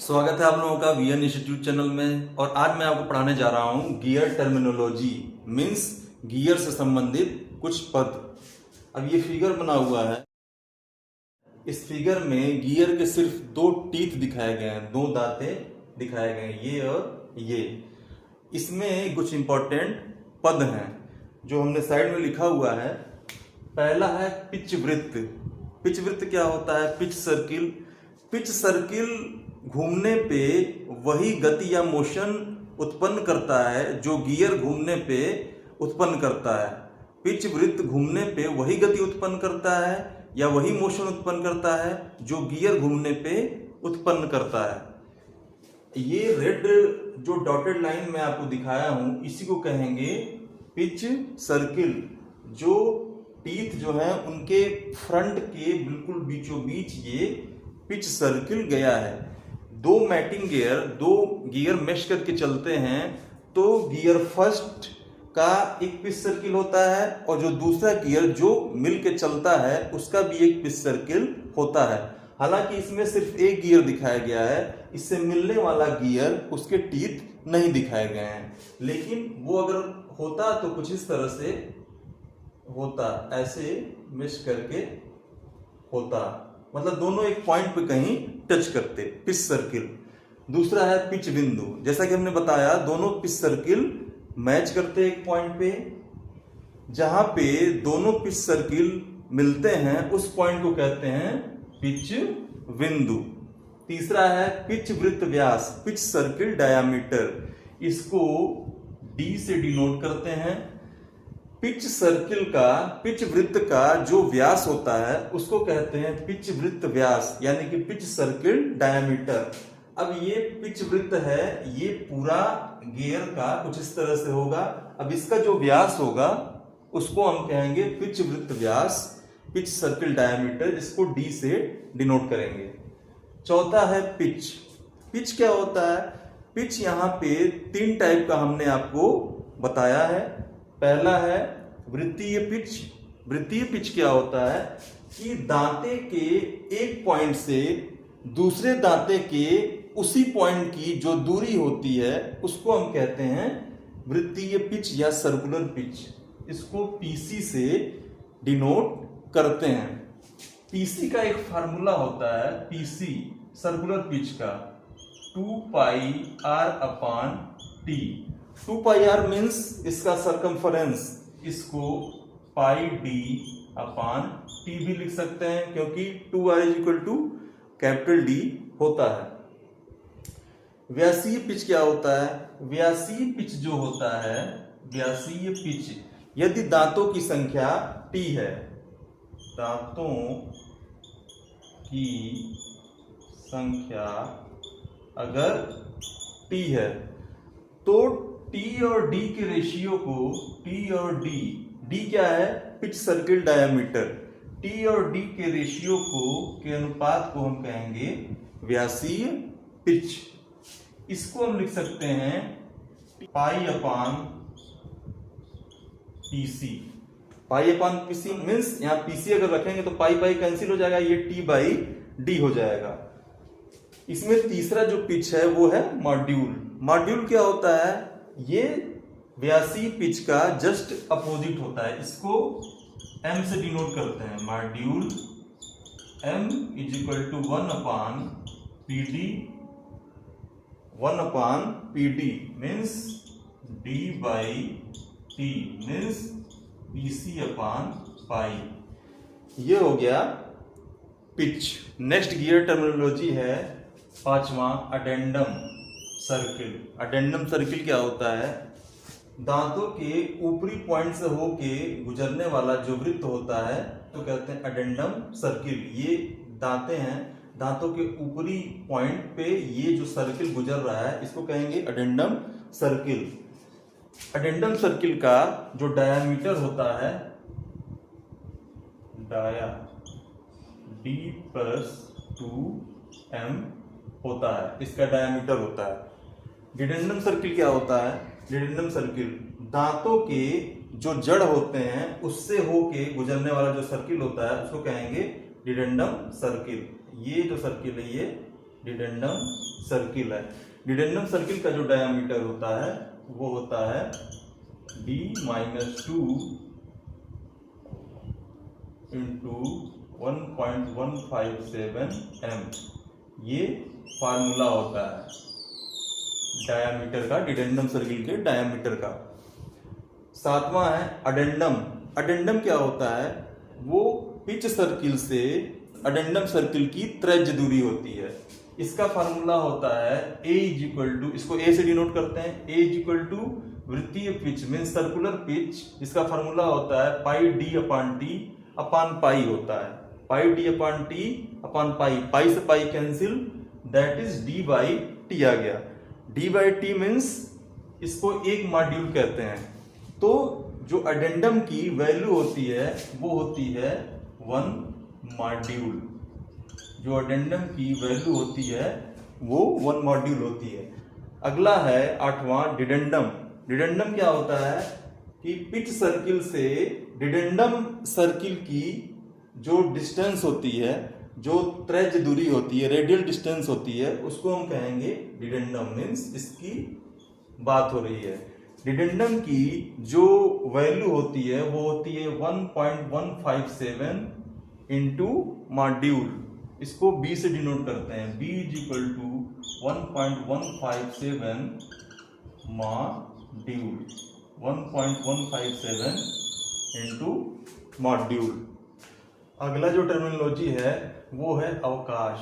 स्वागत है आप लोगों का वीएन इंस्टीट्यूट चैनल में। और आज मैं आपको पढ़ाने जा रहा हूँ गियर टर्मिनोलॉजी, मीन्स गियर से संबंधित कुछ पद। अब ये फिगर बना हुआ है। इस फिगर में गियर के सिर्फ दो टीथ दिखाए गए हैं, दो दांतें दिखाए गए हैं, ये और ये। इसमें कुछ इंपॉर्टेंट पद हैं जो हमने साइड में लिखा हुआ है। पहला है पिच वृत्त। पिच वृत्त क्या होता है? Pitch circle. पिच सर्किल घूमने पे वही गति या मोशन उत्पन्न करता है जो गियर घूमने पे उत्पन्न करता है। पिच वृत्त घूमने पे वही गति उत्पन्न करता है या वही मोशन उत्पन्न करता है जो गियर घूमने पे उत्पन्न करता है। ये रेड जो डॉटेड लाइन में आपको दिखाया हूं, इसी को कहेंगे पिच सर्किल। जो टीथ जो है उनके फ्रंट के बिल्कुल बीचों बीच ये पिच सर्किल गया है। दो मैटिंग गियर, दो गियर मेश करके चलते हैं तो गियर फर्स्ट का एक पिच सर्किल होता है और जो दूसरा गियर जो मिल के चलता है उसका भी एक पिच सर्किल होता है। हालांकि इसमें सिर्फ एक गियर दिखाया गया है, इससे मिलने वाला गियर उसके टीथ नहीं दिखाए गए हैं। लेकिन वो अगर होता तो कुछ इस तरह से होता, ऐसे मेश करके होता, मतलब दोनों एक पॉइंट पे कहीं टच करते, पिच सर्किल। दूसरा है पिच बिंदु। जैसा कि हमने बताया, दोनों पिच सर्किल मैच करते एक पॉइंट पे। जहां पे दोनों पिच सर्किल मिलते हैं उस पॉइंट को कहते हैं पिच बिंदु। तीसरा है पिच वृत्त व्यास, पिच सर्किल डायामीटर। इसको डी से डिनोट करते हैं। पिच सर्किल का, पिच वृत्त का जो व्यास होता है उसको कहते हैं पिच वृत्त व्यास, यानी कि पिच सर्किल डायामीटर। अब ये पिच वृत्त है, ये पूरा गियर का कुछ इस तरह से होगा। अब इसका जो व्यास होगा उसको हम कहेंगे पिच वृत्त व्यास, पिच सर्किल डायामीटर, जिसको डी से डिनोट करेंगे। चौथा है पिच। पिच क्या होता है? पिच यहाँ पे तीन टाइप का हमने आपको बताया है। पहला है वृत्तीय पिच। वृत्तीय पिच क्या होता है कि दांते के एक पॉइंट से दूसरे दांते के उसी पॉइंट की जो दूरी होती है उसको हम कहते हैं वृत्तीय पिच या सर्कुलर पिच। इसको पीसी से डिनोट करते हैं। पीसी का एक फार्मूला होता है, पीसी सर्कुलर पिच का 2πr/t। 2πr मीन्स इसका सरकमफरेंस, इसको πd/t भी लिख सकते हैं क्योंकि 2r = D होता है। व्यासीय पिच क्या होता है? व्यासीय पिच जो होता है, व्यासीय पिच, यदि दांतों की संख्या t है, दांतों की संख्या अगर t है तो T और D के रेशियो को, T और D क्या है? Pitch circle diameter. T और D के रेशियो के अनुपात को हम कहेंगे व्यासीय पिच। इसको हम लिख सकते हैं π/PC। π/PC मीन्स यहाँ PC अगर रखेंगे तो पाई कैंसिल हो जाएगा, ये T/D हो जाएगा। इसमें तीसरा जो पिच है वो है मॉड्यूल। मॉड्यूल क्या होता है? ये व्यासीय पिच का जस्ट अपोजिट होता है। इसको m से डिनोट करते हैं। Module m = 1/PD means D/T means PC/π। ये हो गया पिच। नेक्स्ट गियर टर्मिनोलॉजी है पांचवा, अडेंडम सर्किल। अडेंडम सर्किल क्या होता है? दांतों के ऊपरी पॉइंट से होके गुजरने वाला जो वृत्त होता है तो कहते हैं अडेंडम सर्किल। ये दांतें हैं, दांतों के ऊपरी पॉइंट पे ये जो सर्किल गुजर रहा है इसको कहेंगे अडेंडम सर्किल। अडेंडम सर्किल का जो डायामीटर होता है, डाया D+2m होता है, इसका डायामीटर होता है। डिडेंडम सर्किल क्या होता है? डिडेंडम सर्किल दांतों के जो जड़ होते हैं उससे होके गुजरने वाला जो सर्किल होता है उसको कहेंगे डिडेंडम सर्किल। ये जो सर्किल है ये डिडेंडम सर्किल है। डिडेंडम सर्किल का जो डायामीटर होता है वो होता है d-2 इंटू 1.157 m। ये फार्मूला होता है डायामीटर का, डिडेंडम सर्किल के डायामीटर का। सातवां है अडेंडम। अडेंडम क्या होता है? वो पिच सर्किल से अडेंडम सर्किल की त्रिज्य दूरी होती है। इसका फार्मूला होता है A इज इक्वल टू, इसको A से डिनोट करते हैं, A इज इक्वल टू वृत्तीय पिच मीन सर्कुलर पिच। इसका फार्मूला होता है पाई d अपान टी अपान पाई होता है, पाई d अपान टी अपान पाई, पाई से पाई cancel, that is d by T आ गया। d बाई टी मीन्स इसको एक मॉड्यूल कहते हैं। तो जो अडेंडम की वैल्यू होती है वो होती है 1 मॉड्यूल। जो अडेंडम की वैल्यू होती है वो 1 मॉड्यूल होती है। अगला है आठवां डिडेंडम। डिडेंडम क्या होता है कि पिच सर्किल से डिडेंडम सर्किल की जो डिस्टेंस होती है, जो त्रिज्य दूरी होती है, रेडियल डिस्टेंस होती है, उसको हम कहेंगे डिडेंडम। मीन्स इसकी बात हो रही है। डिडेंडम की जो वैल्यू होती है वो होती है 1.157 इंटू मॉड्यूल। इसको B से डिनोट करते हैं, B is equal to 1.157 module, 1.157 into module. अगला जो टर्मिनोलॉजी है वो है अवकाश।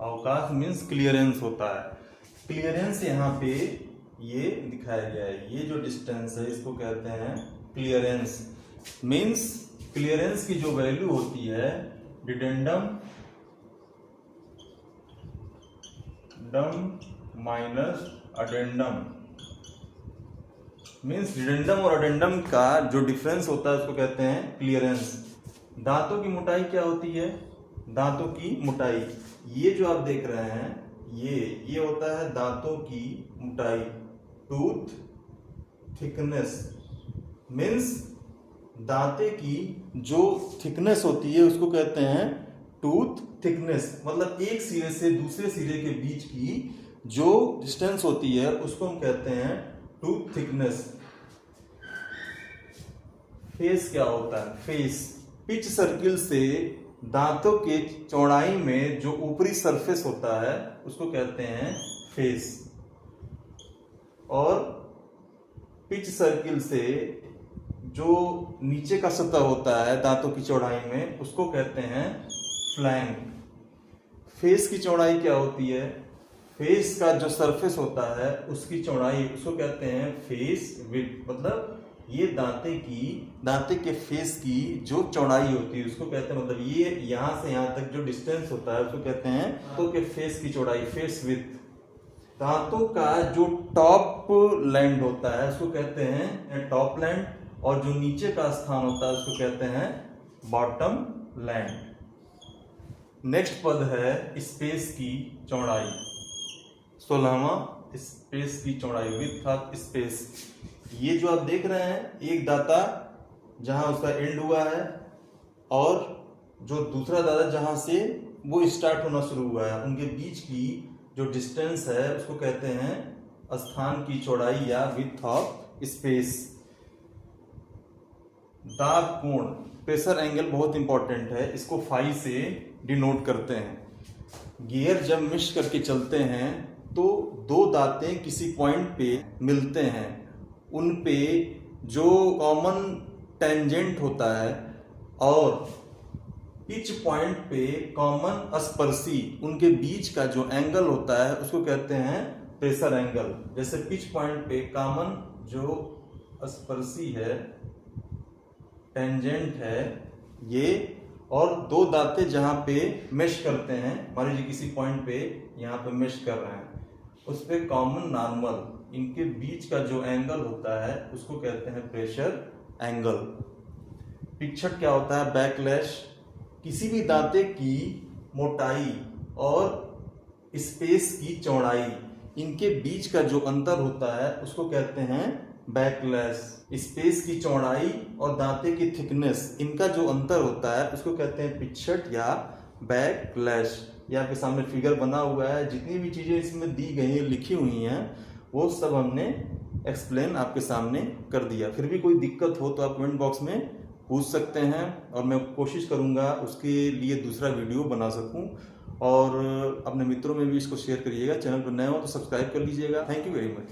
अवकाश मीन्स क्लियरेंस होता है। क्लियरेंस यहाँ पे ये दिखाया गया है, ये जो डिस्टेंस है इसको कहते हैं क्लियरेंस। मीन्स क्लियरेंस की जो वैल्यू होती है डिडेंडम माइनस अडेंडम, मीन्स डिडेंडम और अडेंडम का जो डिफरेंस होता है उसको कहते हैं क्लियरेंस। दांतों की मोटाई क्या होती है? दांतों की मोटाई, ये जो आप देख रहे हैं ये होता है दांतों की मोटाई, टूथ थिकनेस। मीन्स दांते की जो थिकनेस होती है उसको कहते हैं टूथ थिकनेस। मतलब एक सिरे से दूसरे सिरे के बीच की जो डिस्टेंस होती है उसको हम कहते हैं टूथ थिकनेस। फेस क्या होता है? फेस पिच सर्किल से दांतों के चौड़ाई में जो ऊपरी सरफेस होता है उसको कहते हैं फेस। और पिच सर्किल से जो नीचे का सतह होता है दांतों की चौड़ाई में उसको कहते हैं फ्लैंक। फेस की चौड़ाई क्या होती है? फेस का जो सरफेस होता है उसकी चौड़ाई उसको कहते हैं फेस विड्थ। मतलब ये दांते के फेस की जो चौड़ाई होती है उसको कहते हैं, मतलब ये यहाँ से यहाँ तक जो डिस्टेंस होता है उसको कहते हैं दांतों के फेस की चौड़ाई, फेस विड्थ। दांतों का जो टॉप लैंड होता है उसको कहते हैं टॉप लैंड, और जो नीचे का स्थान होता है उसको कहते हैं बॉटम लैंड। नेक्स्ट पद है स्पेस की चौड़ाई। 16वां स्पेस की चौड़ाई, विड्थ ऑफ स्पेस। ये जो आप देख रहे हैं एक दाता जहां उसका एंड हुआ है और जो दूसरा दाता जहां से वो स्टार्ट होना शुरू हुआ है, उनके बीच की जो डिस्टेंस है उसको कहते हैं स्थान की चौड़ाई या विड्थ ऑफ स्पेस। दाब कोण, प्रेशर एंगल बहुत इंपॉर्टेंट है, इसको फाई से डिनोट करते हैं। गियर जब मिश करके चलते हैं तो दो दांतें किसी पॉइंट पे मिलते हैं, उन पे जो कॉमन टेंजेंट होता है और पिच पॉइंट पे कॉमन स्पर्शी, उनके बीच का जो एंगल होता है उसको कहते हैं प्रेशर एंगल। जैसे पिच पॉइंट पे कॉमन जो स्पर्शी है, टेंजेंट है ये, और दो दांतें जहां पे मेश करते हैं, मान लीजिए किसी पॉइंट पे यहाँ पे मेश कर रहे हैं, उस पे कॉमन नॉर्मल, इनके बीच का जो एंगल होता है उसको कहते हैं प्रेशर एंगल। पिछट क्या होता है? बैकलैश। किसी भी दांते की मोटाई और स्पेस की चौड़ाई, इनके बीच का जो अंतर होता है उसको कहते हैं बैकलैश। स्पेस की चौड़ाई और दांते की थिकनेस, इनका जो अंतर होता है उसको कहते हैं पिछट या बैकलैश। ये आपके सामने फिगर बना हुआ है, जितनी भी चीज़ें इसमें दी गई हैं, लिखी हुई हैं, वो सब हमने एक्सप्लेन आपके सामने कर दिया। फिर भी कोई दिक्कत हो तो आप कमेंट बॉक्स में पूछ सकते हैं और मैं कोशिश करूंगा उसके लिए दूसरा वीडियो बना सकूं। और अपने मित्रों में भी इसको शेयर करिएगा। चैनल पर नए हो तो सब्सक्राइब कर लीजिएगा। Thank you very much.